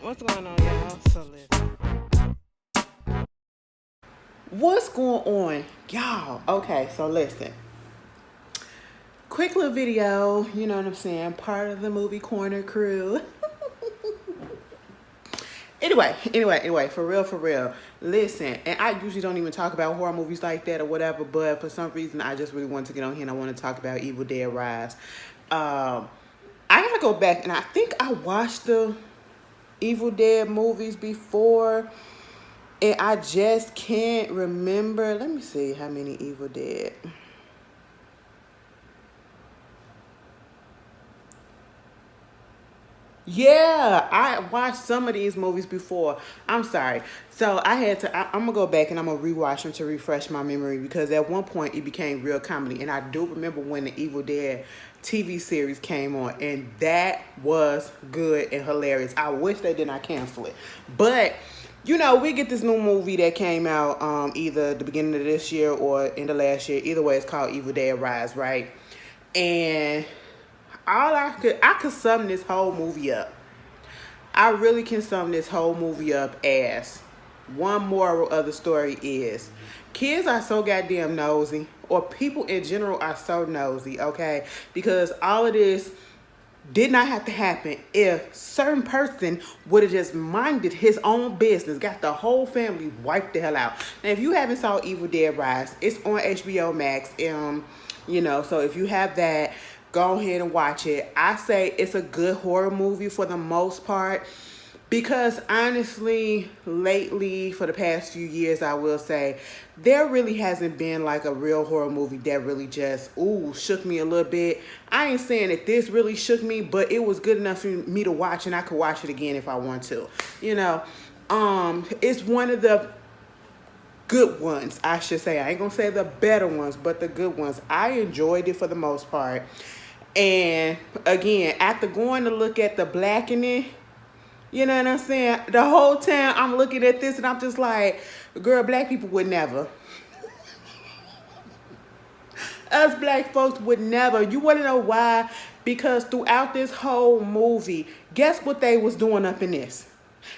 What's going on, y'all? So listen. What's going on, y'all? Okay, so listen. Quick little video, you know what I'm saying? Part of the movie corner crew. Anyway, for real. Listen, and I usually don't even talk about horror movies like that or whatever, but for some reason, I just really wanted to get on here and I want to talk about Evil Dead Rise. I gotta go back, and I think I watched the Evil Dead movies before, and I just can't remember. Let me see how many Evil Dead. Yeah, I watched some of these movies before. I'm sorry. So I'm going to go back and I'm going to rewatch them to refresh my memory, because at one point it became real comedy. And I do remember when the Evil Dead TV series came on, and that was good and hilarious. I wish they did not cancel it. But, you know, we get this new movie that came out either the beginning of this year or in the last year. Either way, it's called Evil Dead Rise, right? And I could sum this whole movie up. I really can sum this whole movie up as one moral of the story is kids are so goddamn nosy, or people in general are so nosy, okay? Because all of this did not have to happen if certain person would have just minded his own business, got the whole family wiped the hell out. Now, if you haven't saw Evil Dead Rise, it's on HBO Max. You know, so if you have that, go ahead and watch it. I say it's a good horror movie for the most part, because honestly, lately, for the past few years, I will say, there really hasn't been like a real horror movie that really just, shook me a little bit. I ain't saying that this really shook me, but it was good enough for me to watch, and I could watch it again if I want to. You know, it's one of the good ones, I should say. I ain't gonna say the better ones, but the good ones. I enjoyed it for the most part. And again, after going to look at the blackening, you know what I'm saying? The whole time I'm looking at this and I'm just like, girl, black people would never. Us black folks would never. You want to know why? Because throughout this whole movie, guess what they was doing up in this?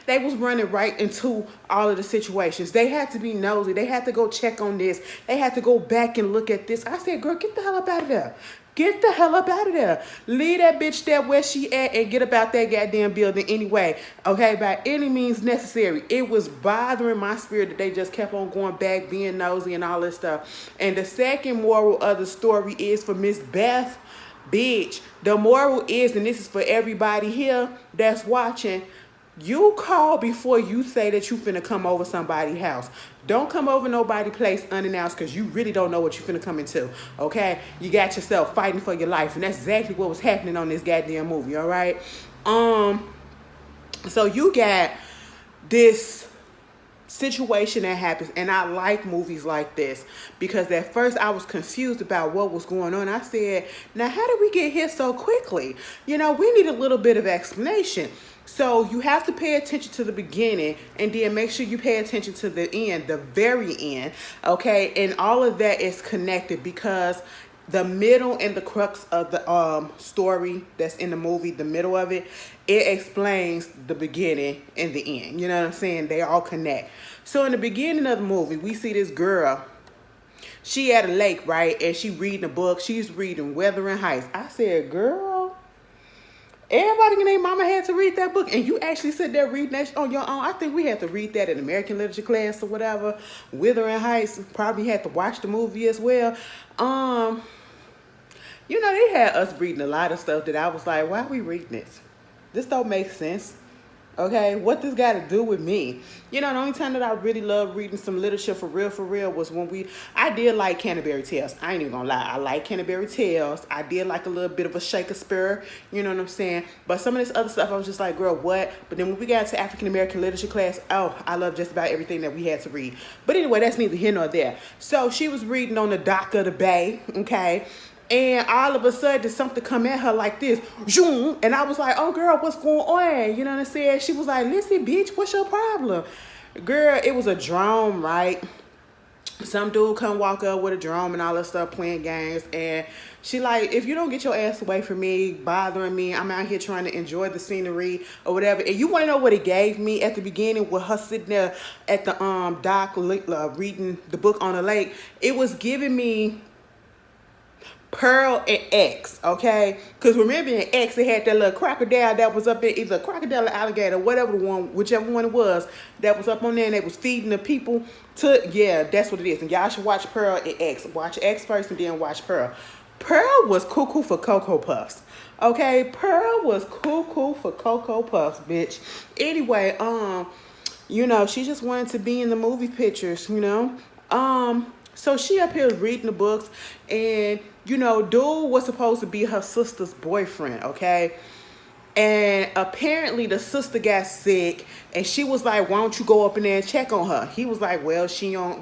They was running right into all of the situations. They had to be nosy. They had to go check on this. They had to go back and look at this. I said, girl, get the hell up out of there. Get the hell up out of there. Leave that bitch there where she at and get about that goddamn building anyway. Okay, by any means necessary. It was bothering my spirit that they just kept on going back, being nosy and all this stuff. And the second moral of the story is for Miss Beth. Bitch, the moral is, and this is for everybody here that's watching, you call before you say that you finna come over somebody's house. Don't come over nobody's place unannounced, because you really don't know what you finna come into, okay? You got yourself fighting for your life, and that's exactly what was happening on this goddamn movie, all right? So you got this situation that happens, and I like movies like this, because at first I was confused about what was going on. I said, now how did we get here so quickly? You know, we need a little bit of explanation. So you have to pay attention to the beginning, and then make sure you pay attention to the end, the very end, okay? And all of that is connected, because the middle and the crux of the story that's in the movie, the middle of it, it explains the beginning and the end. You know what I'm saying? They all connect. So in the beginning of the movie, we see this girl. She at a lake, right? And she reading a book. She's reading Wuthering Heights. I said, girl, everybody and their mama had to read that book, and you actually sit there reading that on your own. I think we had to read that in American literature class or whatever. Wuthering Heights, probably had to watch the movie as well. You know, they had us reading a lot of stuff that I was like, why are we reading this? This don't make sense. Okay, what this got to do with me? You know, the only time that I really loved reading some literature for real was when I did like Canterbury Tales. I ain't even gonna lie, I like Canterbury Tales. I did like a little bit of a Shakespeare, you know what I'm saying? But some of this other stuff, I was just like, girl, what? But then when we got to African American literature class, I love just about everything that we had to read. But anyway, that's neither here nor there. So she was reading on the dock of the bay, okay? And all of a sudden, something come at her like this. And I was like, oh, girl, what's going on? You know what I'm saying? She was like, listen, bitch, what's your problem? Girl, it was a drone, right? some dude come walk up with a drum and all that stuff playing games, and she like, if you don't get your ass away from me, bothering me, I'm out here trying to enjoy the scenery or whatever. And you want to know what it gave me at the beginning with her sitting there at the dock reading the book on the lake? It was giving me Pearl and X, okay? Because remember in X, they had that little crocodile that was up there, either a crocodile or alligator, whatever the one, whichever one it was, that was up on there, and they was feeding the people to, yeah, that's what it is. And y'all should watch Pearl and X. Watch X first and then watch Pearl. Pearl was cuckoo for Cocoa Puffs, okay? Pearl was cuckoo for Cocoa Puffs, bitch. Anyway, you know, she just wanted to be in the movie pictures, you know? So she up here reading the books, and you know, dude was supposed to be her sister's boyfriend, okay? And apparently the sister got sick, and she was like, why don't you go up in there and check on her? He was like, well,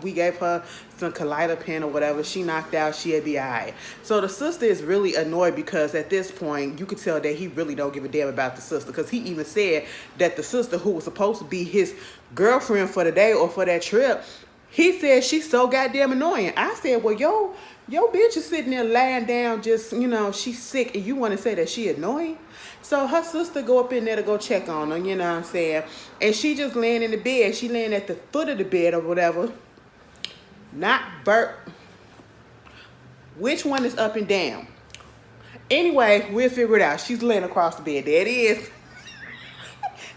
we gave her some Kaleidopin or whatever. She knocked out, she'll be all right. So the sister is really annoyed because at this point, you could tell that he really don't give a damn about the sister, because he even said that the sister, who was supposed to be his girlfriend for the day or for that trip, he said she's so goddamn annoying. I said, well, yo bitch is sitting there lying down, just, you know, she's sick, and you want to say that she annoying? So her sister go up in there to go check on her, you know what I'm saying? And she just laying in the bed. She laying at the foot of the bed or whatever. Not Bert. Which one is up and down? Anyway, we'll figure it out. She's laying across the bed. There it is.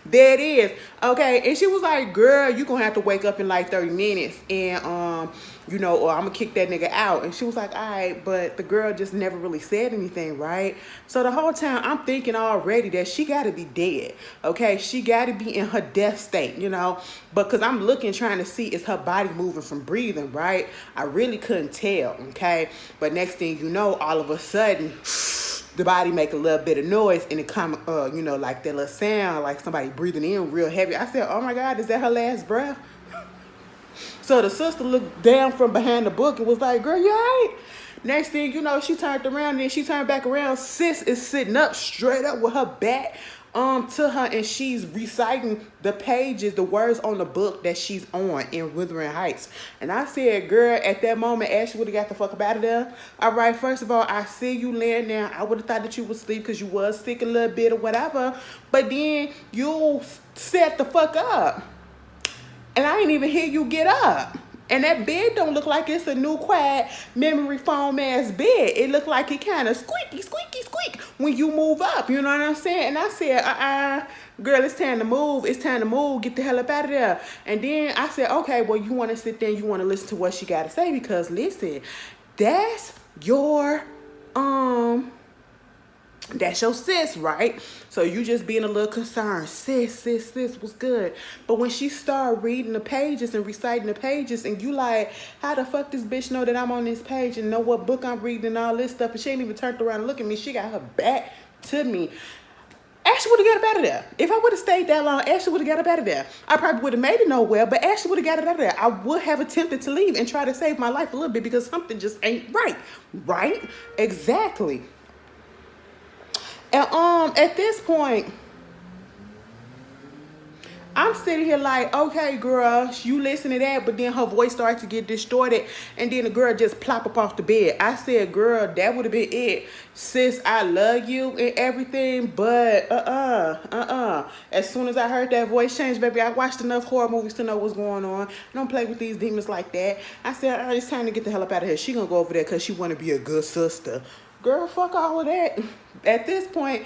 There it is. Okay, and she was like, girl, you gonna have to wake up in like 30 minutes, and you know, or I'm gonna kick that nigga out. And she was like, all right, but the girl just never really said anything, right? So the whole time I'm thinking already that she gotta be dead, okay? She gotta be in her death state, you know? But because I'm looking, trying to see, is her body moving from breathing, right? I really couldn't tell, okay? But next thing you know, all of a sudden, the body make a little bit of noise, and it come, you know, like that little sound, like somebody breathing in real heavy. I said, oh my God, is that her last breath? So the sister looked down from behind the book and was like, girl, you all right? Next thing you know, she turned around, and then she turned back around. Sis is sitting up straight up with her back to her, and she's reciting the pages, the words on the book that she's on in Wuthering Heights. And I said, girl, at that moment, Ashley would have got the fuck up out of there. All right, first of all, I see you laying there. I would have thought that you would sleep because you was sick a little bit or whatever. But then you set the fuck up. And I ain't even hear you get up. And that bed don't look like it's a new quiet memory foam ass bed. It look like it kind of squeaky, squeaky, squeak when you move up. You know what I'm saying? And I said, girl, it's time to move. It's time to move. Get the hell up out of there. And then I said, okay, well, you want to sit there and you want to listen to what she got to say, because listen, that's your sis, right? So you just being a little concerned. Sis was good. But when she started reading the pages and reciting the pages, and you like, how the fuck this bitch know that I'm on this page and know what book I'm reading and all this stuff, and she ain't even turned around and look at me. She got her back to me. Ashley would have got up out of there. If I would have stayed that long, Ashley would have got up out of there. I probably would have made it nowhere, but Ashley would have got it out of there. I would have attempted to leave and try to save my life a little bit, because something just ain't right. Right? Exactly. And at this point, I'm sitting here like, okay, girl, you listen to that, but then her voice starts to get distorted, and then the girl just plop up off the bed. I said, girl, that would have been it. Sis, I love you and everything, but As soon as I heard that voice change, baby, I watched enough horror movies to know what's going on. I don't play with these demons like that. I said, all right, it's time to get the hell up out of here. She gonna go over there because she want to be a good sister. Girl, fuck all of that. At this point,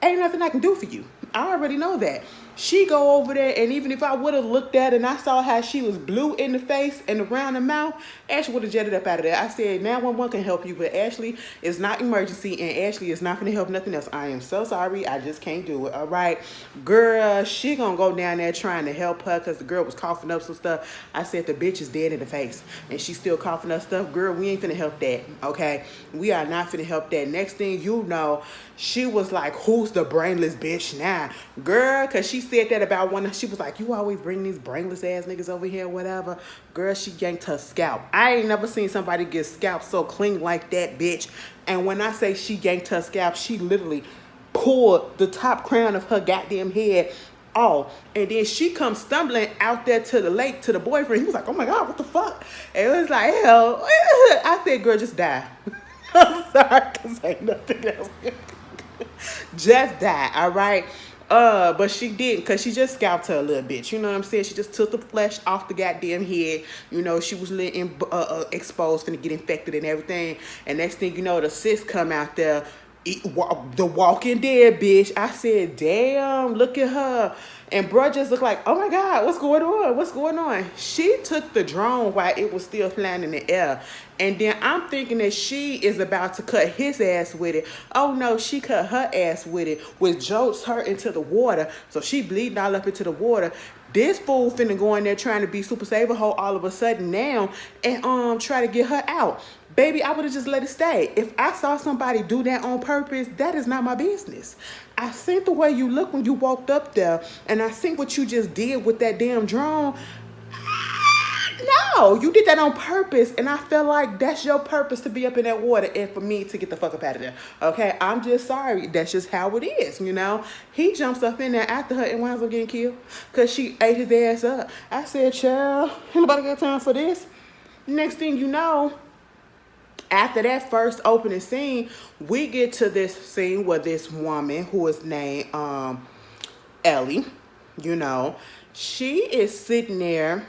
ain't nothing I can do for you. I already know that. She go over there, and even if I would have looked at her and I saw how she was blue in the face and around the mouth, Ashley would have jetted up out of there. I said, 911 can help you, but Ashley is not emergency, and Ashley is not going to help nothing else. I am so sorry. I just can't do it. All right. Girl, she going to go down there trying to help her because the girl was coughing up some stuff. I said, the bitch is dead in the face, and she's still coughing up stuff. Girl, we ain't finna help that. Okay. We are not finna help that. Next thing you know, she was like, who's the brainless bitch now? Girl, because she said that about one. She was like, you always bring these brainless ass niggas over here, whatever. Girl, she yanked her scalp. I ain't never seen somebody get scalped so clean like that, bitch. And when I say she yanked her scalp, she literally pulled the top crown of her goddamn head off. And then she comes stumbling out there to the lake to the boyfriend. He was like, oh my God, what the fuck? And it was like, hell, I said, girl, just die. I'm sorry, because ain't nothing else. Just die, all right? But she didn't, because she just scalped her a little bit. You know what I'm saying? She just took the flesh off the goddamn head. You know, she was exposed and get infected and everything. And next thing you know, the sis come out there, the Walking Dead bitch. I said, damn, look at her. And bruh just looked like, oh my God, what's going on? What's going on? She took the drone while it was still flying in the air. And then I'm thinking that she is about to cut his ass with it. Oh no, she cut her ass with it, which jolts her into the water. So she bleeding all up into the water. This fool finna go in there trying to be Super Saver Ho all of a sudden now and try to get her out. Baby, I would have just let it stay. If I saw somebody do that on purpose, that is not my business. I seen the way you look when you walked up there, and I seen what you just did with that damn drone. No, you did that on purpose, and I feel like that's your purpose to be up in that water and for me to get the fuck up out of there. Okay, I'm just sorry. That's just how it is, you know? He jumps up in there after her and winds up getting killed because she ate his ass up. I said, child, ain't nobody got time for this. Next thing you know, after that first opening scene, we get to this scene where this woman who is named Ellie, you know, she is sitting there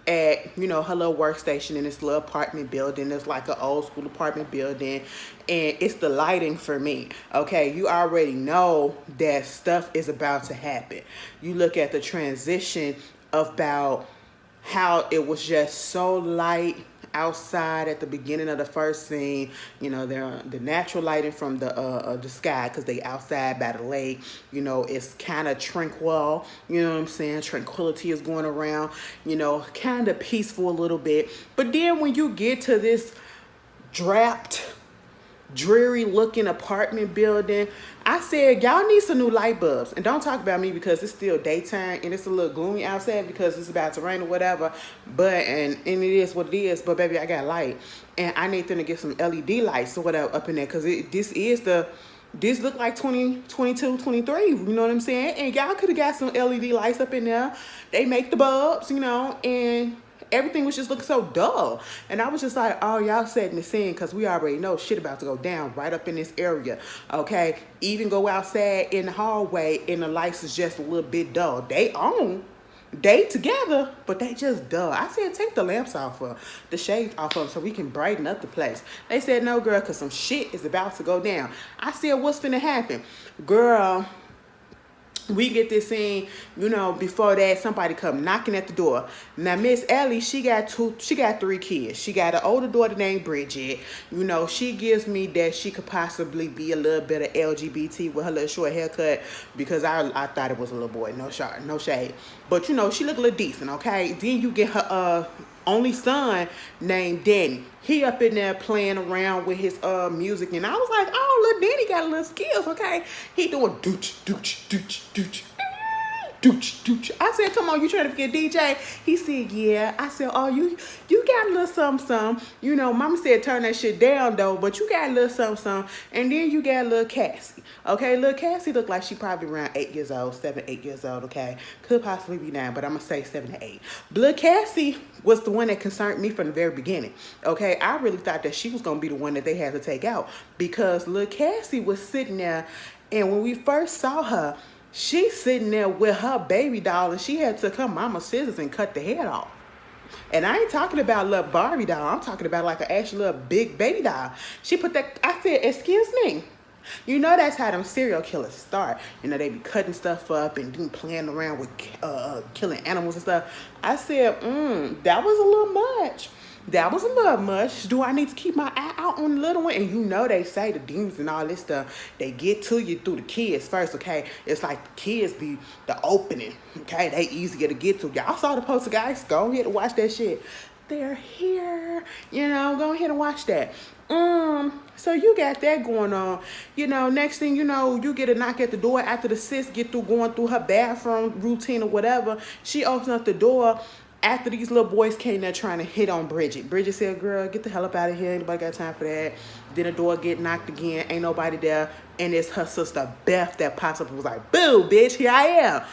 at, you know, her little workstation in this little apartment building. It's like an old school apartment building, and it's the lighting for me. Okay, you already know that stuff is about to happen. You look at the transition about how it was just so light outside at the beginning of the first scene. You know, the natural lighting from the sky, because they outside by the lake. You know, it's kind of tranquil. You know what I'm saying? Tranquility is going around. You know, kind of peaceful a little bit. But then when you get to this draped, dreary looking apartment building, I said, y'all need some new light bulbs. And don't talk about me because it's still daytime and it's a little gloomy outside because it's about to rain or whatever. But and it is what it is. But baby, I got light, and I need them to get some LED lights or whatever up in there, because this look like 2022, 23. You know what I'm saying? And y'all could have got some LED lights up in there. They make the bulbs, you know, and everything was just looking so dull. And I was just like, oh, y'all setting the scene, because we already know shit about to go down right up in this area. Okay, even go outside in the hallway and the lights is just a little bit dull. They together, but they just dull. I said, take the lamps off of the shades off of them so we can brighten up the place. They said, no, girl, because some shit is about to go down. I said, what's finna happen? Girl, we get this scene, you know, before that, somebody come knocking at the door. Now, Miss Ellie, she got 3 kids. She got an older daughter named Bridget. You know, she gives me that she could possibly be a little bit of LGBT with her little short haircut, because I thought it was a little boy. No shade. But, you know, she look a little decent, okay? Then you get her only son named Danny. He up in there playing around with his music, and I was like, oh, little Danny got a little skills, okay? He doing dooch, dooch, dooch, dooch, dooch, dooch. I said, come on, you trying to be a DJ? He said, yeah. I said, oh, you got a little something. You know, mama said turn that shit down, though, but you got a little something. And then you got a little Cassie. Okay, little Cassie looked like she probably around 8 years old, 7, 8 years old, okay? Could possibly be 9, but I'm going to say 7 to 8. Little Cassie was the one that concerned me from the very beginning, okay? I really thought that she was going to be the one that they had to take out, because little Cassie was sitting there, and when we first saw her, she's sitting there with her baby doll, and she had took her mama's scissors and cut the head off. And I ain't talking about a little Barbie doll. I'm talking about like an actual little big baby doll. She put that, I said, excuse me. You know, that's how them serial killers start. You know, they be cutting stuff up and playing around with killing animals and stuff. I said, that was a little much. That was a little much. Do I need to keep my eye out on the little one? And you know they say the demons and all this stuff, they get to you through the kids first, okay? It's like the kids be the opening, okay? They easier to get to. Y'all saw the poster, guys. Go ahead and watch that shit. They're here. You know, go ahead and watch that. So you got that going on. You know, next thing you know, you get a knock at the door after the sis get through going through her bathroom routine or whatever. She opens up the door. After these little boys came there trying to hit on Bridget, Bridget said, girl, get the hell up out of here. Ain't nobody got time for that. Then the door get knocked again. Ain't nobody there. And it's her sister Beth that pops up and was like, boo, bitch, here I am.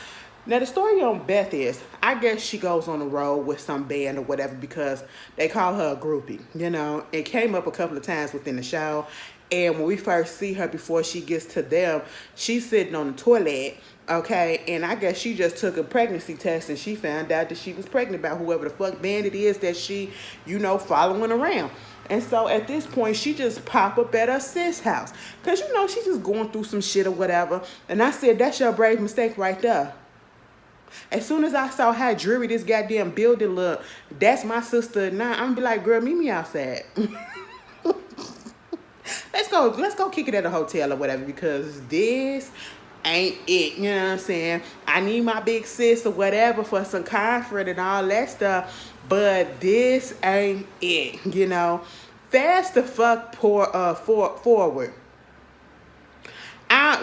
Now, the story on Beth is, I guess she goes on the road with some band or whatever because they call her a groupie, you know. It came up a couple of times within the show. And when we first see her before she gets to them, she's sitting on the toilet, okay? And I guess she just took a pregnancy test and she found out that she was pregnant by whoever the fuck band it is that she, you know, following around. And so at this point, she just pop up at her sis' house. Because, you know, she just going through some shit or whatever. And I said, that's your brave mistake right there. As soon as I saw how dreary this goddamn building look, that's my sister. Now I'm gonna be like, girl, meet me outside. Let's go kick it at a hotel or whatever because this ain't it. You know what I'm saying? I need my big sis or whatever for some comfort and all that stuff, but this ain't it. You know, fast the fuck forward.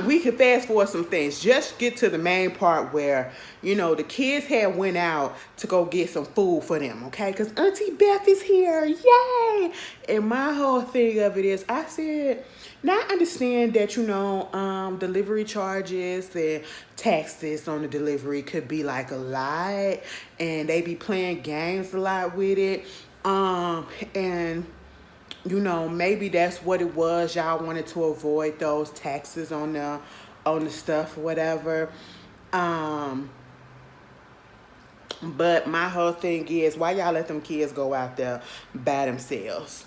We could fast forward some things. Just get to the main part where, you know, the kids had went out to go get some food for them, okay? Because Auntie Beth is here, yay! And my whole thing of it is, I said, now I understand that, you know, delivery charges and taxes on the delivery could be like a lot, and they be playing games a lot with it, and you know, maybe that's what it was. Y'all wanted to avoid those taxes on the stuff or whatever. But my whole thing is, why y'all let them kids go out there by themselves?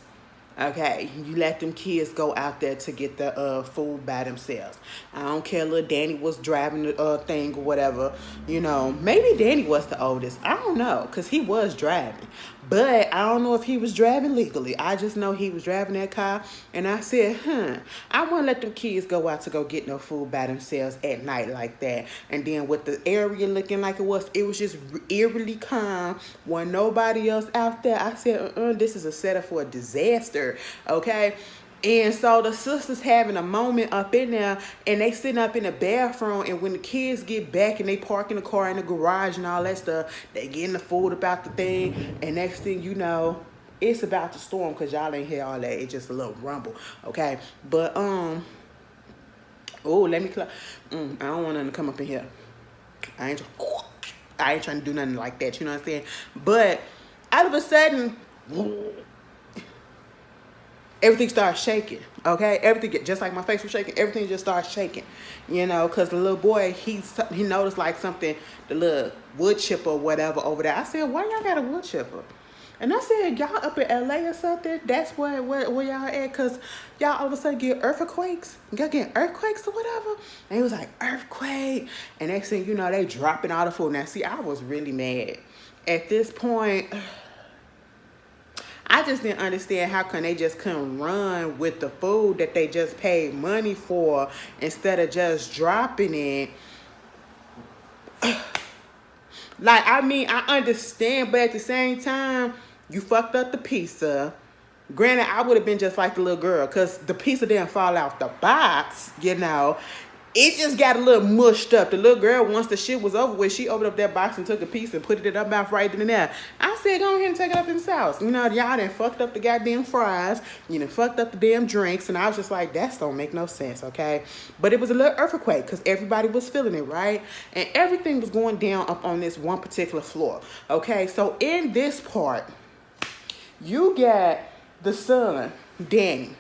Okay, you let them kids go out there to get the food by themselves. I don't care, little Danny was driving the thing or whatever. You know, maybe Danny was the oldest. I don't know, because he was driving. But I don't know if he was driving legally. I just know he was driving that car. And I said, I wouldn't let them kids go out to go get no food by themselves at night like that. And then with the area looking like it was just eerily calm. Wasn't nobody else out there. I said, this is a setup for a disaster, okay? And so the sisters having a moment up in there, and they sitting up in the bathroom, and when the kids get back and they parking the car in the garage and all that stuff, they getting the food about the thing, and next thing you know, it's about to storm because y'all ain't hear all that. It's just a little rumble, okay? But, oh, let me, I don't want nothing to come up in here. I ain't trying to do nothing like that, you know what I'm saying? But all of a sudden, everything starts shaking, okay? Everything, just like my face was shaking, everything just starts shaking, you know, because the little boy, he noticed like something, the little wood chipper or whatever over there. I said, why y'all got a wood chipper? And I said, y'all up in LA or something? That's where y'all at? Because y'all all of a sudden get earthquakes? Y'all getting earthquakes or whatever? And he was like, earthquake. And next thing you know, they dropping all the food. Now, see, I was really mad. At this point, I just didn't understand how come they just couldn't run with the food that they just paid money for instead of just dropping it. Like, I mean, I understand, but at the same time, you fucked up the pizza. Granted, I would have been just like the little girl because the pizza didn't fall out the box, you know. It just got a little mushed up. The little girl, once the shit was over with, she opened up that box and took a piece and put it in her mouth right then and there. I said, go ahead and take it up in the house. You know, y'all done fucked up the goddamn fries. You done fucked up the damn drinks. And I was just like, that don't make no sense, okay? But it was a little earthquake because everybody was feeling it, right? And everything was going down up on this one particular floor, okay? So in this part, you got the son, Danny.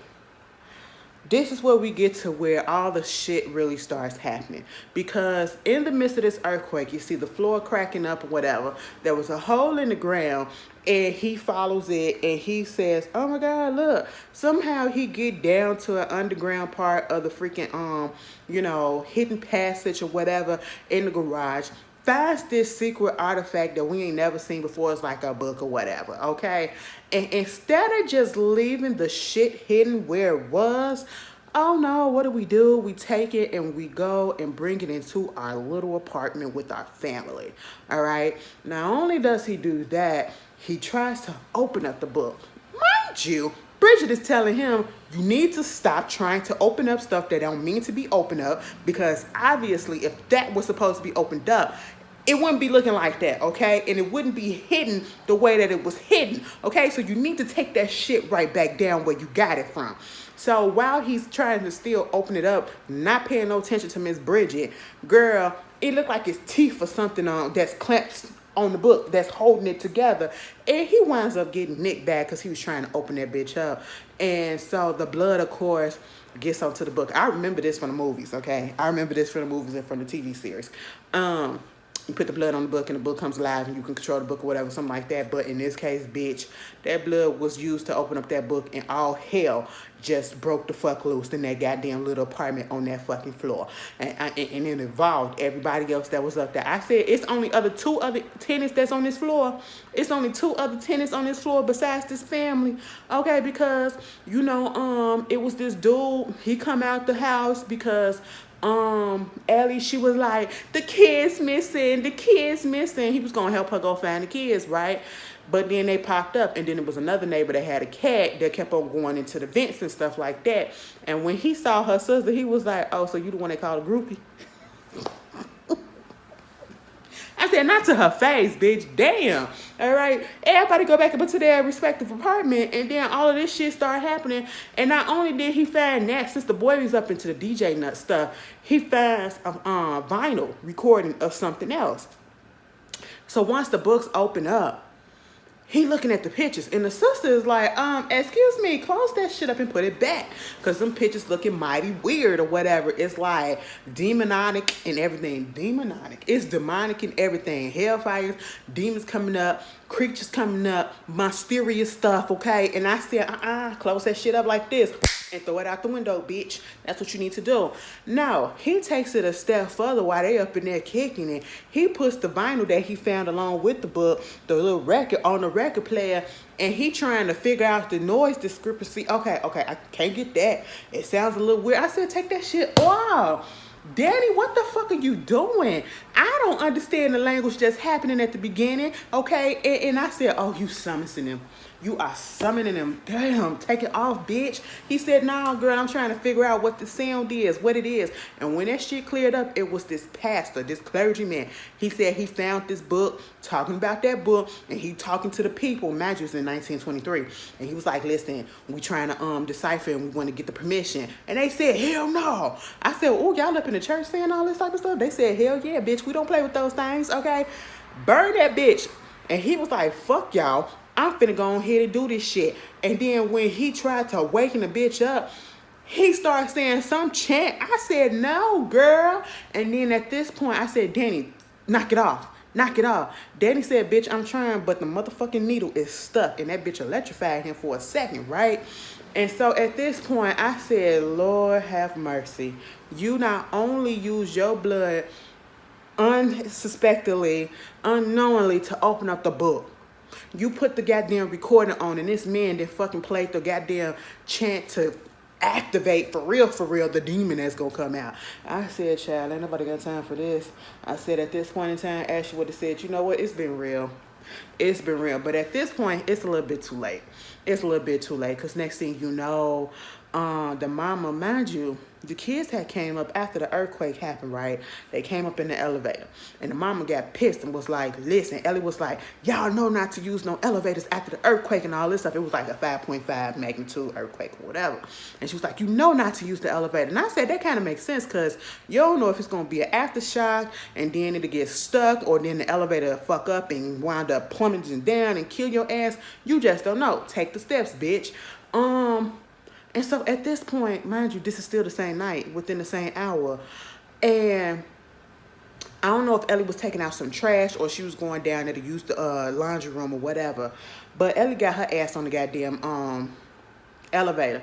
This is where we get to where all the shit really starts happening. Because in the midst of this earthquake, you see the floor cracking up or whatever. There was a hole in the ground, and he follows it, and he says, oh my God, look. Somehow he get down to an underground part of the freaking, you know, hidden passage or whatever in the garage. Finds this secret artifact that we ain't never seen before. It's like a book or whatever, okay? And instead of just leaving the shit hidden where it was, oh no, what do? We take it and we go and bring it into our little apartment with our family, all right? Not only does he do that, he tries to open up the book. Mind you, Bridget is telling him, you need to stop trying to open up stuff that don't mean to be opened up, because obviously if that was supposed to be opened up, it wouldn't be looking like that, okay? And it wouldn't be hidden the way that it was hidden, okay? So you need to take that shit right back down where you got it from. So while he's trying to still open it up, not paying no attention to Miss Bridget, girl, it looked like his teeth or something that's clamped on the book that's holding it together. And he winds up getting nicked back because he was trying to open that bitch up. And so the blood, of course, gets onto the book. I remember this from the movies, okay? I remember this from the movies and from the TV series. You put the blood on the book and the book comes alive and you can control the book or whatever, something like that. But in this case, bitch, that blood was used to open up that book and all hell just broke the fuck loose in that goddamn little apartment on that fucking floor. And it involved everybody else that was up there. I said it's only two other tenants that's on this floor. It's only two other tenants on this floor besides this family. Okay, because, you know, it was this dude, he come out the house because Ellie, she was like, the kids missing. He was gonna help her go find the kids, right? But then they popped up, and then there was another neighbor that had a cat that kept on going into the vents and stuff like that. And when he saw her sister, he was like, oh, so you the one they called a groupie? I said, not to her face, bitch. Damn. All right. Everybody go back up into their respective apartment, and then all of this shit started happening. And not only did he find that, since the boy was up into the DJ nut stuff, he finds a vinyl recording of something else. So once the books open up, he looking at the pictures, and the sister is like, excuse me, close that shit up and put it back, because them pictures looking mighty weird or whatever. It's like demonic and everything. It's demonic and everything. Hellfires, demons coming up, creatures coming up, mysterious stuff, okay? And I said, close that shit up like this and throw it out the window, bitch. That's what you need to do. No, he takes it a step further while they up in there kicking it. He puts the vinyl that he found along with the book, the little record, on the record player, and he trying to figure out the noise discrepancy. Okay, I can't get that. It sounds a little weird. I said, take that shit off. Danny, what the fuck are you doing? I don't understand the language that's happening at the beginning, okay? And I said, oh, you summoning him. You are summoning him. Damn, take it off, bitch. He said, nah, girl, I'm trying to figure out what the sound is, what it is. And when that shit cleared up, it was this pastor, this clergyman. He said he found this book, talking about that book, and he talking to the people. Mind you, it was in 1923. And he was like, listen, we trying to decipher and we want to get the permission. And they said, hell no. I said, oh, y'all up in the church saying all this type of stuff? They said, hell yeah, bitch, we don't play with those things, okay? Burn that bitch. And he was like, fuck y'all. I'm finna go ahead and do this shit. And then when he tried to waken the bitch up, he started saying some chant. I said, no, girl. And then at this point, I said, Danny, knock it off. Knock it off. Danny said, bitch, I'm trying, but the motherfucking needle is stuck. And that bitch electrified him for a second, right? And so at this point, I said, Lord have mercy. You not only use your blood unsuspectedly, unknowingly to open up the book. You put the goddamn recording on, and this man that fucking played the goddamn chant to activate for real, the demon that's gonna come out. I said, child, ain't nobody got time for this. I said, at this point in time, Ashley would have said, you know what, it's been real. It's been real. But at this point, it's a little bit too late. It's a little bit too late, because next thing you know, the mama, mind you, the kids had came up after the earthquake happened, right? They came up in the elevator. And the mama got pissed and was like, listen, Ellie was like, y'all know not to use no elevators after the earthquake and all this stuff. It was like a 5.5 magnitude earthquake or whatever. And she was like, you know not to use the elevator. And I said, that kind of makes sense, because you don't know if it's going to be an aftershock and then it'll get stuck, or then the elevator will fuck up and wind up plummeting down and kill your ass. You just don't know. Take the steps, bitch. And so at this point, mind you, this is still the same night, within the same hour. And I don't know if Ellie was taking out some trash or she was going down there to use the laundry room or whatever. But Ellie got her ass on the goddamn elevator.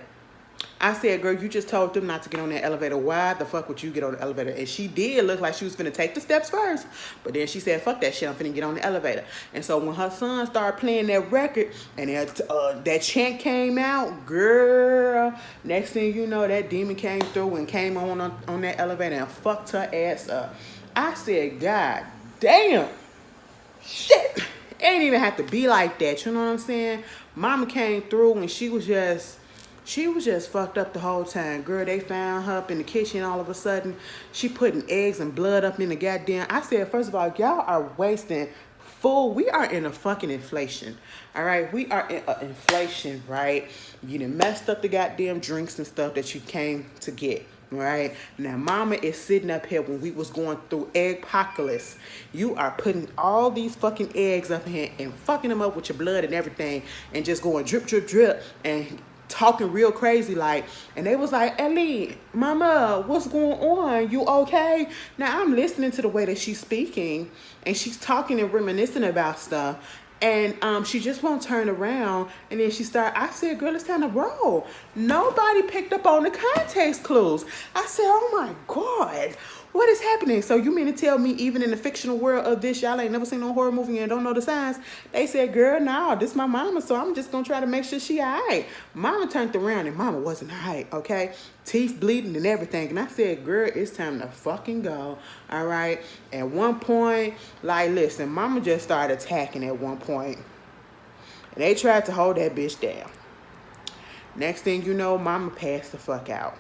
I said, girl, you just told them not to get on that elevator. Why the fuck would you get on the elevator? And she did look like she was finna take the steps first. But then she said, fuck that shit, I'm finna get on the elevator. And so when her son started playing that record and that chant came out, girl, next thing you know, that demon came through and came on that elevator and fucked her ass up. I said, God damn, shit. It ain't even have to be like that, you know what I'm saying? Mama came through and she was just... She was just fucked up the whole time. Girl, they found her up in the kitchen all of a sudden. She putting eggs and blood up in the goddamn. I said, first of all, y'all are wasting food. We are in a fucking inflation. All right? We are in an inflation, right? You done messed up the goddamn drinks and stuff that you came to get. Right now, mama is sitting up here when we was going through egg apocalypse. You are putting all these fucking eggs up here and fucking them up with your blood and everything, and just going drip, drip, drip, and talking real crazy like. And they was like, Ellie, mama, what's going on? You okay? Now I'm listening to the way that she's speaking, and she's talking and reminiscing about stuff. And she just won't turn around. And then she started, I said, girl, it's time to roll. Nobody picked up on the context clues. I said, oh my God, what is happening? So you mean to tell me even in the fictional world of this, y'all ain't never seen no horror movie and don't know the signs? They said, girl, no, this my mama, so I'm just going to try to make sure she all right. Mama turned around and mama wasn't all right, okay? Teeth bleeding and everything. And I said, girl, it's time to fucking go, all right? At one point, like, listen, mama just started attacking at one point. And they tried to hold that bitch down. Next thing you know, mama passed the fuck out.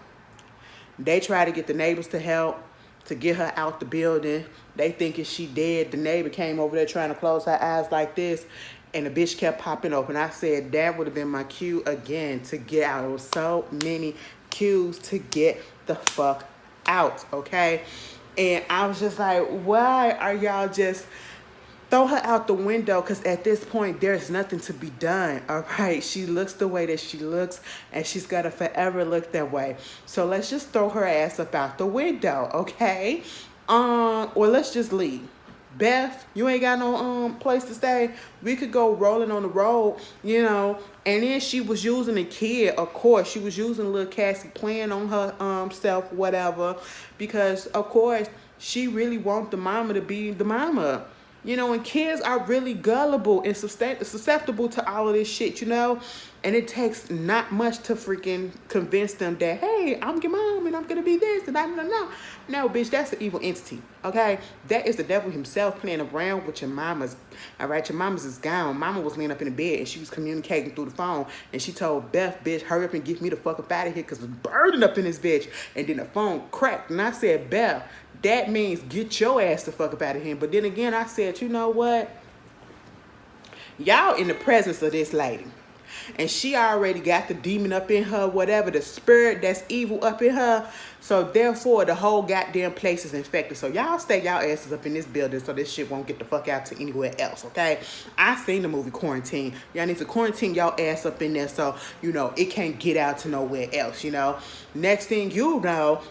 They tried to get the neighbors to help, to get her out the building. They thinking she dead. The neighbor came over there trying to close her eyes like this, and the bitch kept popping open. I said that would have been my cue again to get out. There was so many cues to get the fuck out, okay? And I was just like, why are y'all just throw her out the window? Because at this point, there's nothing to be done, all right? She looks the way that she looks, and she's got to forever look that way. So let's just throw her ass up out the window, okay? Or let's just leave. Beth, you ain't got no place to stay. We could go rolling on the road, you know. And then she was using a kid, of course. She was using little Cassie, playing on her self, whatever. Because, of course, she really want the mama to be the mama. You know, and kids are really gullible and susceptible to all of this shit, you know? And it takes not much to freaking convince them that, hey, I'm your mom and I'm going to be this and that. No, bitch, that's an evil entity, okay? That is the devil himself playing around with your mama's, all right? Your mama's is gone. Mama was laying up in the bed and she was communicating through the phone. And she told Beth, bitch, hurry up and get me the fuck up out of here because it's burning up in this bitch. And then the phone cracked. And I said, Beth, that means get your ass the fuck up out of here. But then again, I said, you know what? Y'all in the presence of this lady. And she already got the demon up in her, whatever, the spirit that's evil up in her. So therefore, the whole goddamn place is infected. So y'all stay y'all asses up in this building so this shit won't get the fuck out to anywhere else, okay? I seen the movie Quarantine. Y'all need to quarantine y'all ass up in there so, you know, it can't get out to nowhere else, you know? Next thing you know,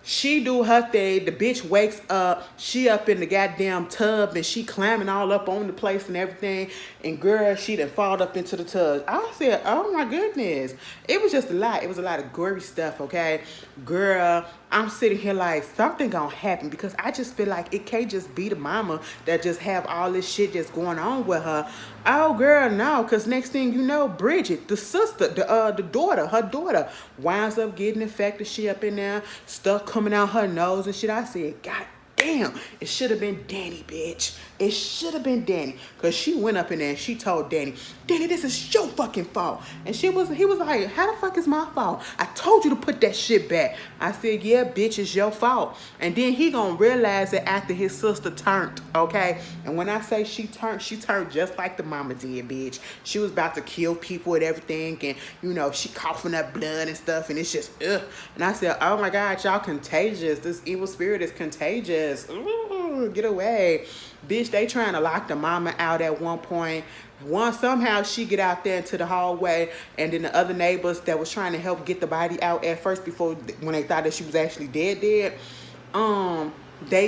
she do her thing. The bitch wakes up. She up in the goddamn tub and she climbing all up on the place and everything. And girl, she done fall up into the tub. I said, oh my goodness. It was just a lot. It was a lot of gory stuff, okay? Girl, I'm sitting here like something gonna happen because I just feel like it can't just be the mama that just have all this shit just going on with her. Oh girl, no, because next thing you know, Bridget, the sister, the daughter, her daughter winds up getting infected. She up in there, stuff coming out her nose and shit. I said, God damn, it should have been Danny, bitch. It should have been Danny. Because she went up in there and she told Danny, this is your fucking fault. And he was like, how the fuck is my fault? I told you to put that shit back. I said, yeah, bitch, it's your fault. And then he gonna realize it after his sister turned, okay? And when I say she turned just like the mama did, bitch. She was about to kill people and everything. And, you know, she coughing up blood and stuff. And it's just, ugh. And I said, oh my God, y'all contagious. This evil spirit is contagious. Ooh, get away. Bitch, they trying to lock the mama out at one point. Somehow she get out there into the hallway, and then the other neighbors that was trying to help get the body out at first before, when they thought that she was actually dead, they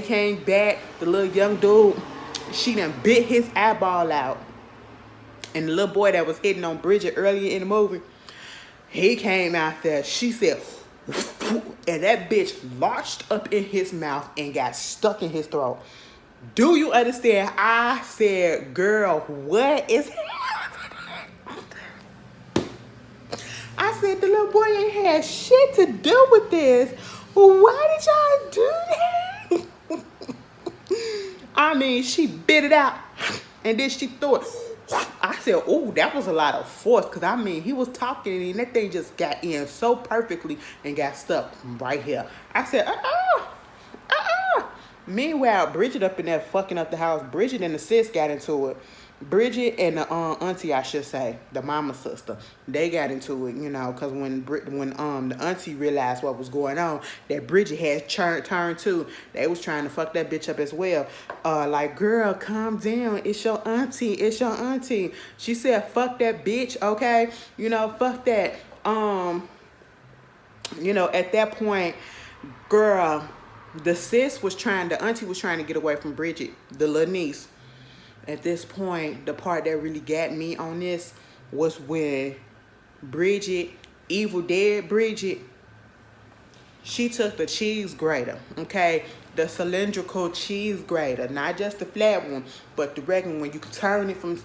came back. The little young dude, she done bit his eyeball out. And the little boy that was hitting on Bridget earlier in the movie, he came out there. She said, and that bitch lodged up in his mouth and got stuck in his throat. Do you understand? I said, girl, what is happening? I said, the little boy ain't had shit to do with this. Why did y'all do that? I mean, she bit it out and then she threw it. I said, oh, that was a lot of force. Because, I mean, he was talking and that thing just got in so perfectly and got stuck right here. I said, Meanwhile, Bridget up in there fucking up the house. Bridget and the sis got into it. Bridget and the auntie, I should say, the mama sister, they got into it, you know, because when the auntie realized what was going on, that Bridget had turned too, they was trying to fuck that bitch up as well. Like, girl, calm down. It's your auntie. It's your auntie. She said, fuck that bitch, okay? You know, fuck that. You know, at that point, girl, the auntie was trying to get away from Bridget, the little niece. At this point, the part that really got me on this was when Bridget, Evil Dead Bridget, she took the cheese grater, okay? The cylindrical cheese grater, not just the flat one, but the regular one. You can turn it from,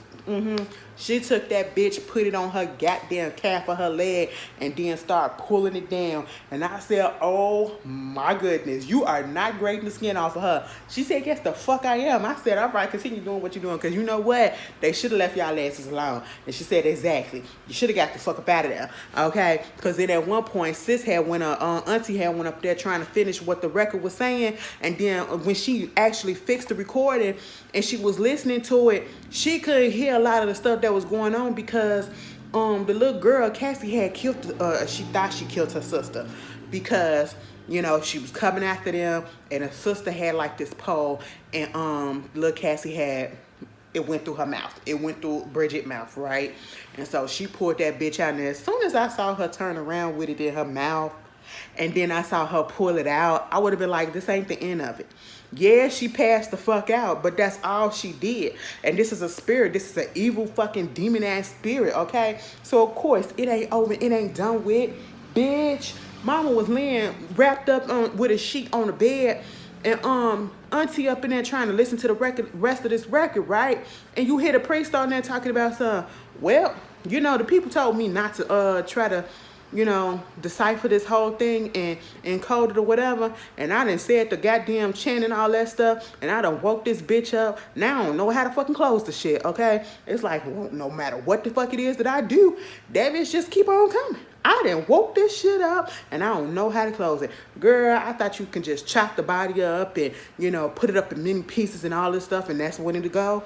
She took that bitch, put it on her goddamn calf of her leg, and then start pulling it down. And I said, oh my goodness, you are not grating the skin off of her. She said, yes, the fuck I am. I said, all right, continue doing what you're doing, because you know what? They should have left y'all asses alone. And she said, exactly. You should have got the fuck up out of there, okay? Because then at one point, auntie had went up there trying to finish what the record was saying. And then when she actually fixed the recording and she was listening to it, she couldn't hear a lot of the stuff that was going on because the little girl, Cassie, had killed, she thought she killed her sister because, you know, she was coming after them and her sister had like this pole and little Cassie it went through her mouth. It went through Bridget's mouth, right? And so she pulled that bitch out, and as soon as I saw her turn around with it in her mouth, and then I saw her pull it out, I would have been like, this ain't the end of it. Yeah, she passed the fuck out, but that's all she did. And this is a spirit. This is an evil fucking demon-ass spirit, okay? So, of course, it ain't over. It ain't done with. Bitch, mama was laying wrapped up with a sheet on the bed, and auntie up in there trying to listen to the rest of this record, right? And you hear the priest on there talking about some, well, you know, the people told me not to try to, you know, decipher this whole thing and encode it or whatever. And I done said the goddamn chant and all that stuff. And I done woke this bitch up. Now I don't know how to fucking close the shit, okay? It's like, well, no matter what the fuck it is that I do, that bitch just keep on coming. I done woke this shit up and I don't know how to close it. Girl, I thought you can just chop the body up and, you know, put it up in many pieces and all this stuff and that's when it to go.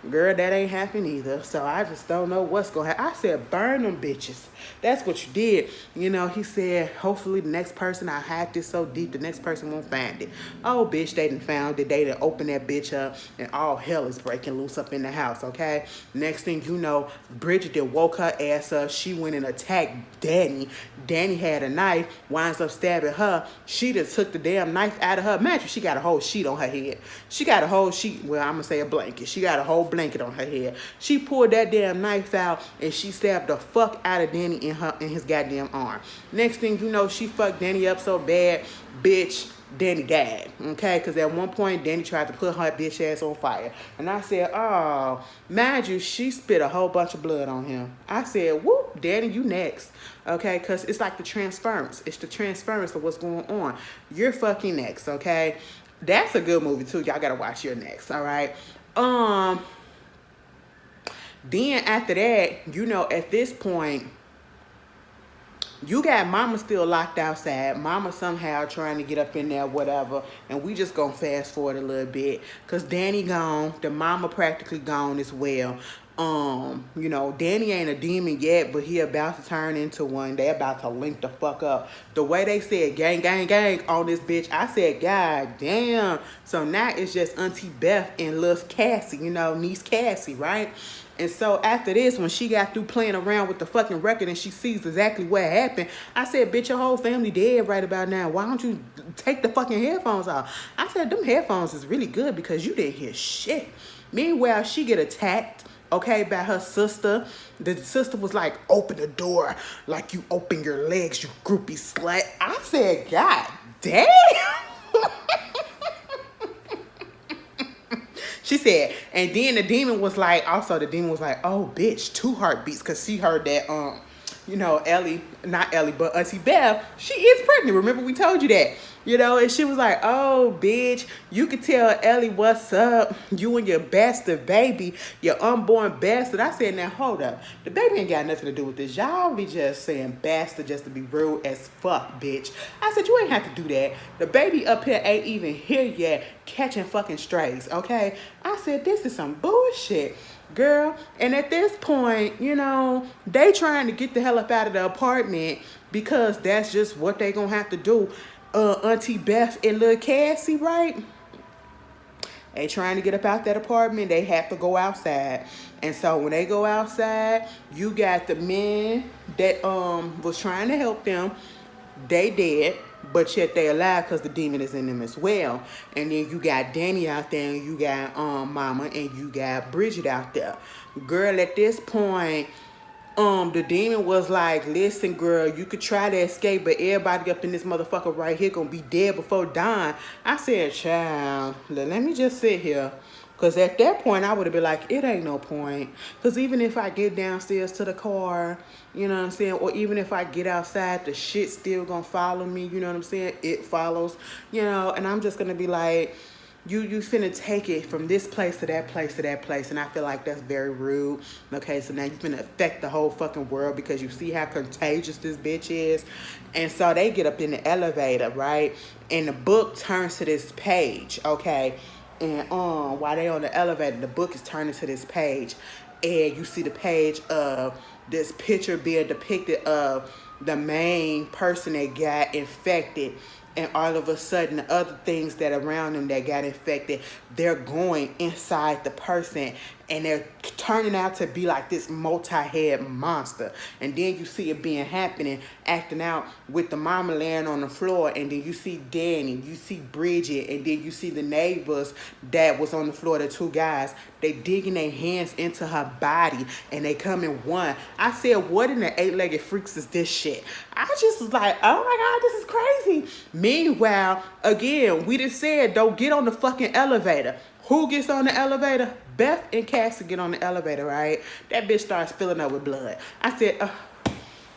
Girl, that ain't happening either. So I just don't know what's going to happen. I said, burn them bitches. That's what you did. You know, he said, hopefully the next person, I hide this so deep, the next person won't find it. Oh, bitch, they done found it. They done opened that bitch up and all hell is breaking loose up in the house, okay? Next thing you know, Bridget done woke her ass up. She went and attacked Danny. Danny had a knife, winds up stabbing her. She just took the damn knife out of her mattress. She got a whole sheet on her head. She got a whole sheet, well, I'm going to say a blanket. She got a whole blanket on her head. She pulled that damn knife out and she stabbed the fuck out of Danny in his goddamn arm. Next thing you know, she fucked Danny up so bad, bitch, Danny died, okay? Because at one point, Danny tried to put her bitch ass on fire. And I said, oh, mind you, she spit a whole bunch of blood on him. I said, whoop, Danny, you next, okay? Because it's like the transference. It's the transference of what's going on. You're fucking next, okay? That's a good movie, too. Y'all got to watch Your Next, all right? Then after that, you know, at this point, you got mama still locked outside. Mama somehow trying to get up in there, whatever. And we just gonna fast forward a little bit. Because Danny gone. The mama practically gone as well. You know, Danny ain't a demon yet, but he about to turn into one. They about to link the fuck up. The way they said gang, gang, gang on this bitch, I said, God damn. So now it's just Auntie Beth and little Cassie, you know, niece Cassie, right? And so after this, when she got through playing around with the fucking record and she sees exactly what happened, I said, bitch, your whole family dead right about now. Why don't you take the fucking headphones off? I said, them headphones is really good because you didn't hear shit. Meanwhile, she get attacked, okay, by her sister. The sister was like, open the door like you open your legs, you groupie slut. I said, God damn. She said, and then the demon was like, oh, bitch, 2 heartbeats. Because she heard that, you know, Ellie, not Ellie, but Auntie Beth, she is pregnant. Remember we told you that. You know, and she was like, oh, bitch, you could tell Ellie what's up. You and your bastard baby, your unborn bastard. I said, now, hold up. The baby ain't got nothing to do with this. Y'all be just saying bastard just to be rude as fuck, bitch. I said, you ain't have to do that. The baby up here ain't even here yet catching fucking strays, okay? I said, this is some bullshit. Girl, and at this point, you know, they trying to get the hell up out of the apartment because that's just what they gonna have to do. Auntie Beth and little Cassie, right? They trying to get up out that apartment. They have to go outside. And so when they go outside, you got the men that was trying to help them. They dead, but yet they alive because the demon is in them as well. And then you got Danny out there, and you got Mama, and you got Bridget out there. Girl, at this point, the demon was like, listen, girl, you could try to escape, but everybody up in this motherfucker right here gonna be dead before dawn. I said, child, let me just sit here. Because at that point, I would have been like, it ain't no point. Because even if I get downstairs to the car, you know what I'm saying? Or even if I get outside, the shit still gonna follow me, you know what I'm saying? It follows, you know, and I'm just gonna be like, you finna take it from this place to that place to that place, and I feel like that's very rude. Okay, so now you finna affect the whole fucking world because you see how contagious this bitch is. And so they get up in the elevator, right? And the book turns to this page, okay? And while they on the elevator, the book is turning to this page, and you see the page of this picture being depicted of the main person that got infected. And all of a sudden, the other things that around them that got infected, they're going inside the person, and they're turning out to be like this multi-head monster. And then you see it being happening, acting out with the mama laying on the floor, and then you see Danny, you see Bridget, and then you see the neighbors that was on the floor, the two guys. They digging their hands into her body, and they come in one. I said, what in the eight-legged freaks is this shit? I just was like, oh my God, this is crazy. Meanwhile, again, we just said, don't get on the fucking elevator. Who gets on the elevator? Beth and Cassie get on the elevator, right? That bitch starts filling up with blood. I said,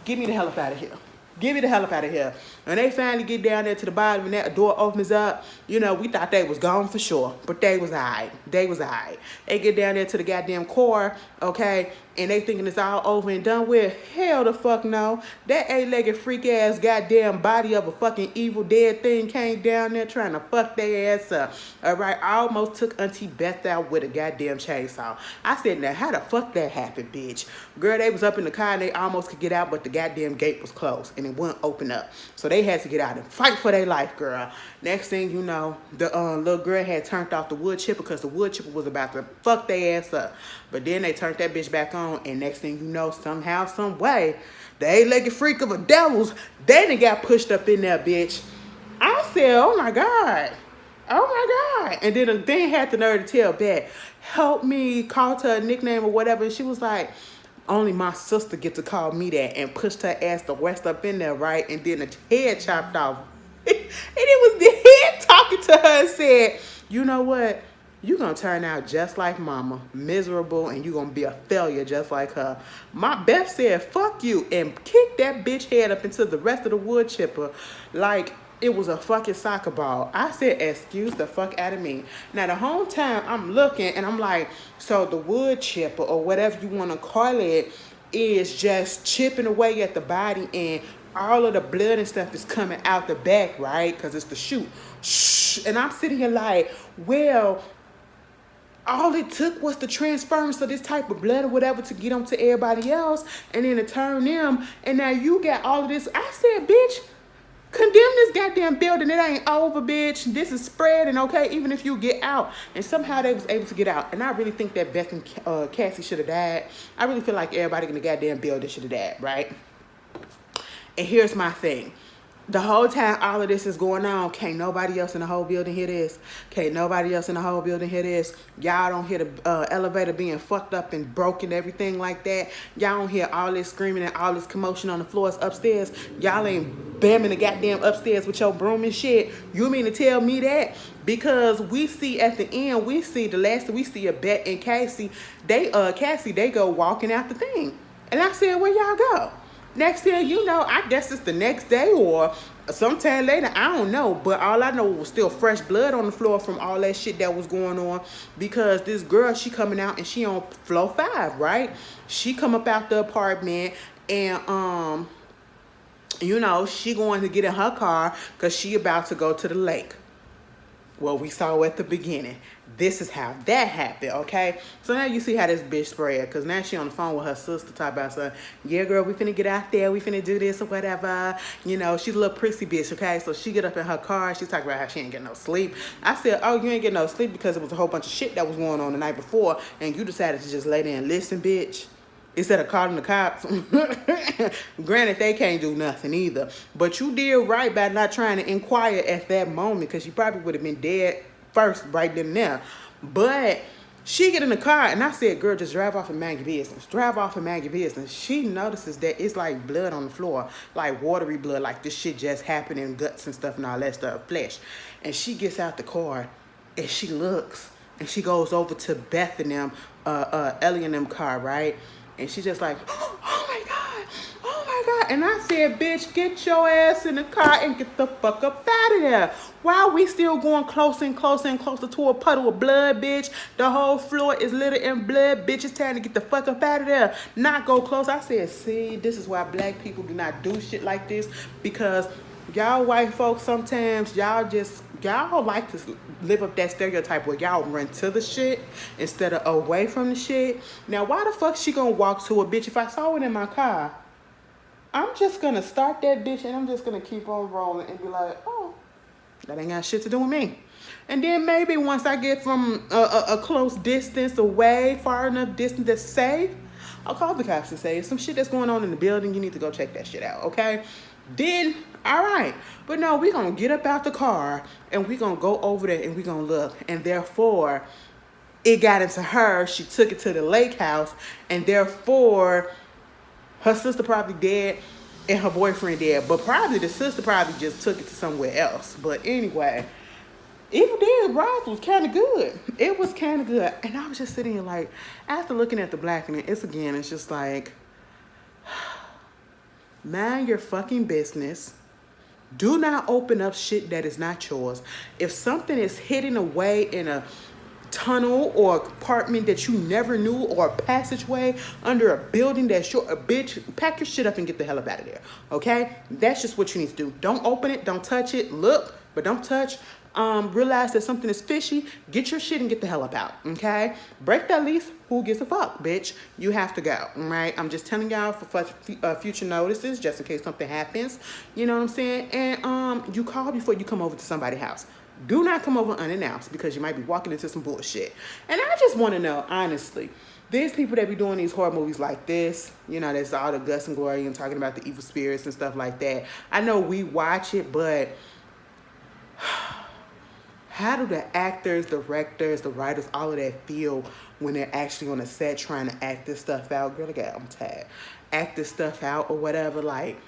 get me the hell up out of here. Get me the hell up out of here. When they finally get down there to the bottom and that door opens up, you know, we thought they was gone for sure. But they was all right. They was all right. They get down there to the goddamn core, okay, and they thinking it's all over and done with. Hell the fuck no. That eight-legged freak-ass goddamn body of a fucking evil dead thing came down there trying to fuck their ass up. All right, I almost took Auntie Beth out with a goddamn chainsaw. I said, now, how the fuck that happened, bitch? Girl, they was up in the car and they almost could get out, but the goddamn gate was closed and it wouldn't open up. So they had to get out and fight for their life, girl. Next thing you know, the little girl had turned off the wood chipper because the wood chipper was about to fuck their ass up. But then they turned that bitch back on, and next thing you know, somehow, some way, the eight-legged freak of a devils, they done got pushed up in there, bitch. I said, oh my God. Oh my God. And then the thing had the nerve to tell Beth, help me, called her a nickname or whatever. And she was like, only my sister get to call me that, and pushed her ass the rest up in there, right? And then the head chopped off. And it was the head talking to her and said, you know what? You're going to turn out just like mama, miserable, and you're going to be a failure just like her. My Beth said, fuck you, and kicked that bitch head up into the rest of the wood chipper like it was a fucking soccer ball. I said, excuse the fuck out of me. Now, the whole time I'm looking, and I'm like, so the wood chipper, or whatever you want to call it, is just chipping away at the body, and all of the blood and stuff is coming out the back, right? Because it's the shoot. Shh. And I'm sitting here like, well, all it took was the transference of this type of blood or whatever to get them to everybody else, and then to turn them, and now you got all of this. I said, bitch, condemn this goddamn building. It ain't over, bitch. This is spreading, okay, even if you get out. And somehow they was able to get out. And I really think that Beth and Cassie should have died. I really feel like everybody in the goddamn building should have died, right? And here's my thing. The whole time all of this is going on, can't nobody else in the whole building hear this. Can't nobody else in the whole building hear this. Y'all don't hear the elevator being fucked up and broken, everything like that. Y'all don't hear all this screaming and all this commotion on the floors upstairs. Y'all ain't bamming the goddamn upstairs with your broom and shit. You mean to tell me that? Because we see at the end, we see the last we see of Bet and Cassie, they go walking out the thing. And I said, where y'all go? Next thing you know, I guess it's the next day or sometime later, I don't know, but all I know was still fresh blood on the floor from all that shit that was going on, because this girl, she coming out and she on floor 5, right? She come up out the apartment, and she going to get in her car because she about to go to the lake. Well, we saw at the beginning. This is how that happened, okay? So now you see how this bitch spread, because now she on the phone with her sister talking about something. Yeah, girl, we finna get out there. We finna do this or whatever. She's a little prissy bitch, okay? So she get up in her car. She talking about how she ain't getting no sleep. I said, oh, you ain't getting no sleep because it was a whole bunch of shit that was going on the night before, and you decided to just lay there and listen, bitch, instead of calling the cops. Granted, they can't do nothing either. But you did right by not trying to inquire at that moment, because you probably would have been dead first right then and there. But she get in the car, and I said, girl, just drive off and mind your business. Drive off and mind your business. She notices that it's like blood on the floor, like watery blood, like this shit just happened in guts and stuff and all that stuff, flesh. And she gets out the car, and she looks, and she goes over to Beth and them, Ellie and them car, right? And she just like, oh my God, oh my God. And I said, bitch, get your ass in the car and get the fuck up out of there. Why are we still going closer and closer and closer to a puddle of blood, bitch? The whole floor is littered in blood, bitch. It's time to get the fuck up out of there. Not go close. I said, see, this is why black people do not do shit like this, because y'all white folks, sometimes y'all like to live up that stereotype where y'all run to the shit instead of away from the shit. Now, why the fuck she gonna walk to a bitch? If I saw it in my car, I'm just gonna start that bitch and I'm just gonna keep on rolling and be like, oh, that ain't got shit to do with me. And then maybe once I get from a close distance away, far enough distance that's safe, I'll call the cops and say, some shit that's going on in the building, you need to go check that shit out, okay? Then, all right. But no, we're going to get up out the car and we're going to go over there and we're going to look. And therefore, it got into her. She took it to the lake house. And therefore, her sister probably dead and her boyfriend dead. But probably the sister probably just took it to somewhere else. But anyway, Evil Dead Rise was kind of good. It was kind of good. And I was just sitting here like, after looking at the blackening, it's just like, mind your fucking business. Do not open up shit that is not yours. If something is hidden away in a tunnel or apartment that you never knew, or a passageway under a building that's your bitch, pack your shit up and get the hell up out of there. Okay? That's just what you need to do. Don't open it. Don't touch it. Look, but don't touch. Realize that something is fishy. Get your shit and get the hell up out. Okay? Break that lease. Who gives a fuck, bitch? You have to go. Right? I'm just telling y'all for future notices, just in case something happens. You know what I'm saying? And you call before you come over to somebody's house. Do not come over unannounced, because you might be walking into some bullshit. And I just want to know, honestly, there's people that be doing these horror movies like this. There's all the guts and glory and talking about the evil spirits and stuff like that. I know we watch it, but how do the actors, directors, the writers, all of that feel when they're actually on a set trying to act this stuff out? Girl, I'm tired. Act this stuff out or whatever. Like,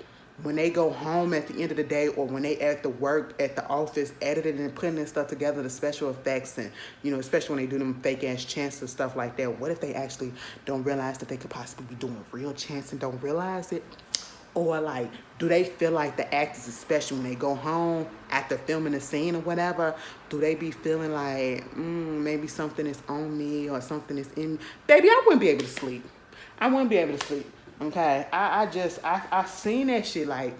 when they go home at the end of the day, or when they at the work at the office editing and putting this stuff together, the special effects, and especially when they do them fake ass chants and stuff like that, what if they actually don't realize that they could possibly be doing real chants and don't realize it? Or like, do they feel like the actors, especially when they go home after filming a scene or whatever, do they be feeling like, maybe something is on me or something is in me? Baby, I wouldn't be able to sleep. I wouldn't be able to sleep. Okay, I seen that shit like,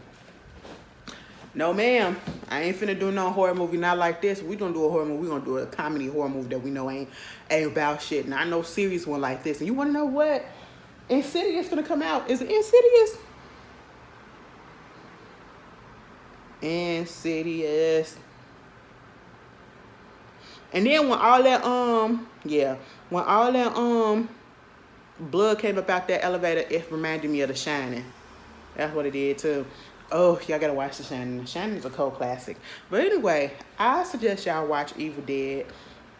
no ma'am, I ain't finna do no horror movie not like this. We gonna do a horror movie. We gonna do a comedy horror movie that we know ain't about shit. And I know serious one like this. And you wanna know what? Insidious finna come out. Is it Insidious? Insidious. And then when all that blood came up out that elevator, it reminded me of The Shining. That's what it did too. Oh, y'all gotta watch The Shining. The Shining is a cult classic. But anyway, I suggest y'all watch Evil Dead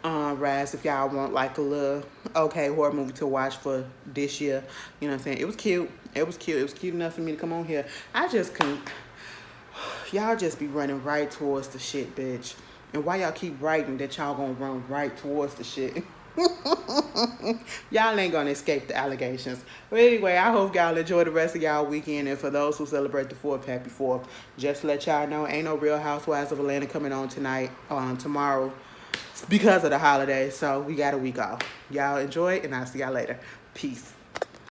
Rise if y'all want like a little okay horror movie to watch for this year. You know what I'm saying? It was cute. It was cute. It was cute enough for me to come on here. I just couldn't. Y'all just be running right towards the shit, bitch. And why y'all keep writing that y'all gonna run right towards the shit? Y'all ain't gonna escape the allegations. But anyway, I hope y'all enjoy the rest of y'all weekend. And for those who celebrate the 4th, happy 4th. Just to let y'all know, ain't no Real Housewives of Atlanta coming on tonight, tomorrow, because of the holiday. So we got a week off. Y'all enjoy it, and I'll see y'all later. Peace.